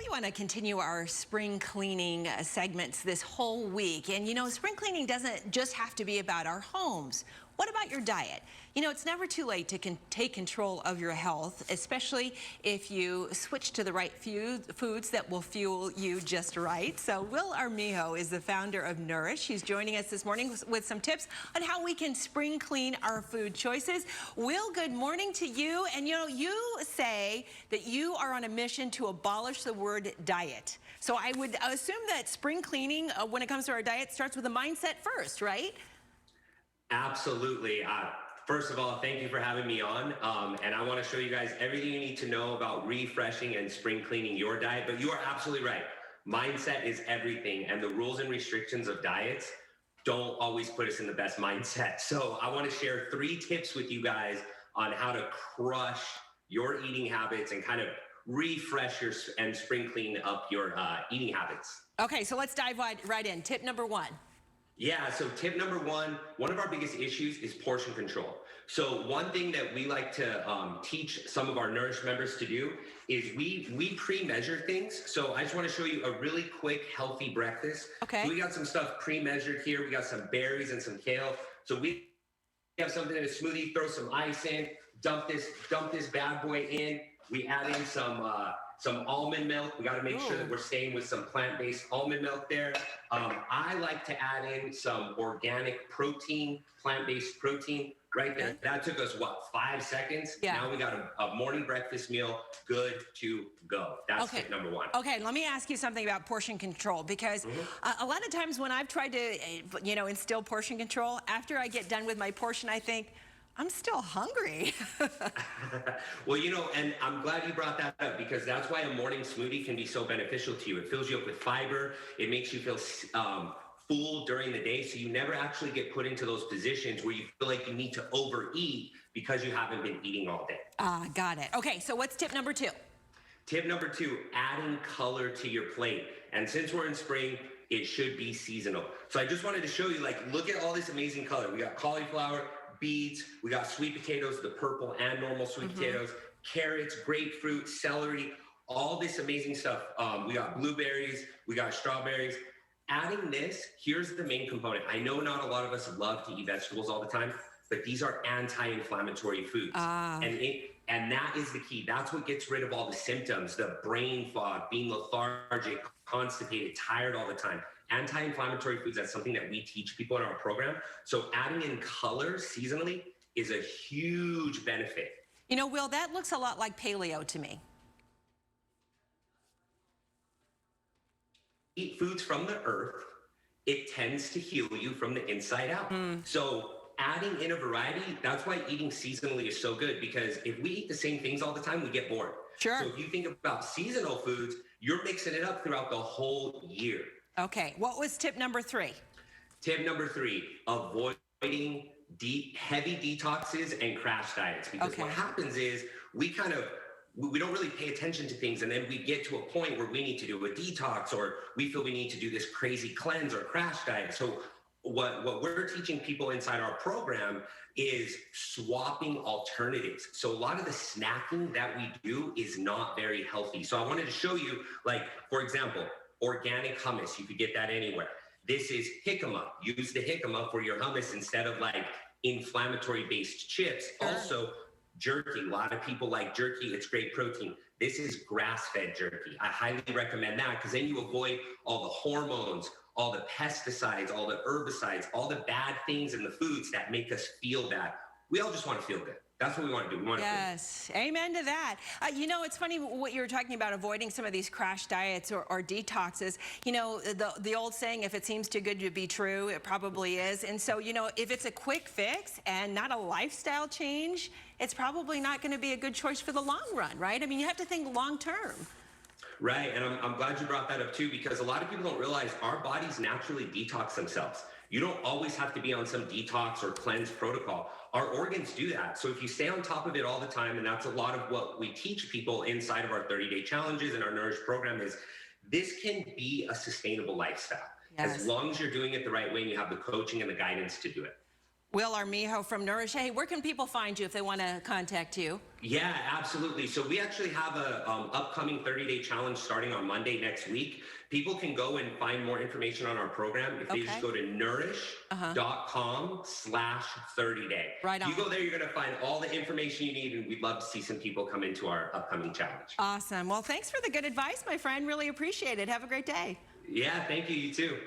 want to continue our spring cleaning segments this whole week. And you know, spring cleaning doesn't just have to be about our homes. What about your diet? You know, it's never too late to take control of your health, especially if you switch to the right foods that will fuel you just right. So Will Armijo is the founder of Nrïsh. He's joining us this morning with some tips on how we can spring clean our food choices. Will, good morning to you. And you know, you say that you are on a mission to abolish the word diet. So I would assume that spring cleaning, when it comes to our diet, starts with a mindset first, right? Absolutely. First of all, thank you for having me on. And I want to show you guys everything you need to know about refreshing and spring cleaning your diet. But you are absolutely right. Mindset is everything. And the rules and restrictions of diets don't always put us in the best mindset. So I want to share 3 tips with you guys on how to crush your eating habits and kind of refresh your and spring clean up your eating habits. Okay, so let's dive right in. Tip number 1. Yeah, so tip number 1, one of our biggest issues is portion control. So one thing that we like to teach some of our Nrïsh members to do is we pre-measure things. So I just want to show you a really quick, healthy breakfast. Okay. So we got some stuff pre-measured here. We got some berries and some kale. So we have something in a smoothie, throw some ice in, dump this bad boy in. We add in some almond milk. We got to make sure that we're staying with some plant-based almond milk there. I like to add in some organic protein, plant-based protein right there. That took us, what, 5 seconds? Yeah. Now we got a morning breakfast meal good to go. That's tip number 1. Okay, let me ask you something about portion control, because a lot of times when I've tried to, you know, instill portion control, after I get done with my portion, I think, I'm still hungry. Well, you know, and I'm glad you brought that up, because that's why a morning smoothie can be so beneficial to you. It fills you up with fiber. It makes you feel full during the day, so you never actually get put into those positions where you feel like you need to overeat because you haven't been eating all day. Got it. Okay, so what's tip number 2? Tip number 2, adding color to your plate. And since we're in spring, it should be seasonal. So I just wanted to show you, like, look at all this amazing color. We got cauliflower, beets, we got sweet potatoes, the purple and normal sweet potatoes, carrots, grapefruit, celery, all this amazing stuff. We got blueberries, we got strawberries. Adding this, here's the main component. I know not a lot of us love to eat vegetables all the time, but these are anti-inflammatory foods. And that is the key. That's what gets rid of all the symptoms, the brain fog, being lethargic, constipated, tired all the time. Anti-inflammatory foods, that's something that we teach people in our program. So adding in color seasonally is a huge benefit. You know, Will, that looks a lot like paleo to me. Eat foods from the earth, it tends to heal you from the inside out. So adding in a variety, that's why eating seasonally is so good, because if we eat the same things all the time, we get bored. Sure. So if you think about seasonal foods, you're mixing it up throughout the whole year. Okay, what was tip number 3? Tip number 3, avoiding heavy detoxes and crash diets. Because what happens is we don't really pay attention to things, and then we get to a point where we need to do a detox, or we feel we need to do this crazy cleanse or crash diet. So what we're teaching people inside our program is swapping alternatives. So a lot of the snacking that we do is not very healthy. So I wanted to show you, like, for example, organic hummus. You could get that anywhere. This is jicama. Use the jicama for your hummus instead of like inflammatory based chips. Also, jerky. A lot of people like jerky. It's great protein. This is grass-fed jerky. I highly recommend that, because then you avoid all the hormones, all the pesticides, all the herbicides, all the bad things in the foods that make us feel bad. We all just want to feel good. That's what we want to do. We want to Yes, amen to that. You know, it's funny what you were talking about, avoiding some of these crash diets or detoxes. You know, the old saying, if it seems too good to be true, it probably is. And so, you know, if it's a quick fix and not a lifestyle change, it's probably not going to be a good choice for the long run, right? I mean, you have to think long term. Right, and I'm glad you brought that up too, because a lot of people don't realize our bodies naturally detox themselves. You don't always have to be on some detox or cleanse protocol. Our organs do that. So if you stay on top of it all the time, and that's a lot of what we teach people inside of our 30-day challenges and our Nrïsh program, is this can be a sustainable lifestyle. As long as you're doing it the right way and you have the coaching and the guidance to do it. Will Armijo from Nrïsh. Hey, where can people find you if they want to contact you? Yeah, absolutely. So we actually have a upcoming 30-day challenge starting on Monday next week. People can go and find more information on our program if they just go to nrïsh.com/30day. Right on. You go there, you're going to find all the information you need, and we'd love to see some people come into our upcoming challenge. Awesome. Well, thanks for the good advice, my friend. Really appreciate it. Have a great day. Yeah, thank you. You too.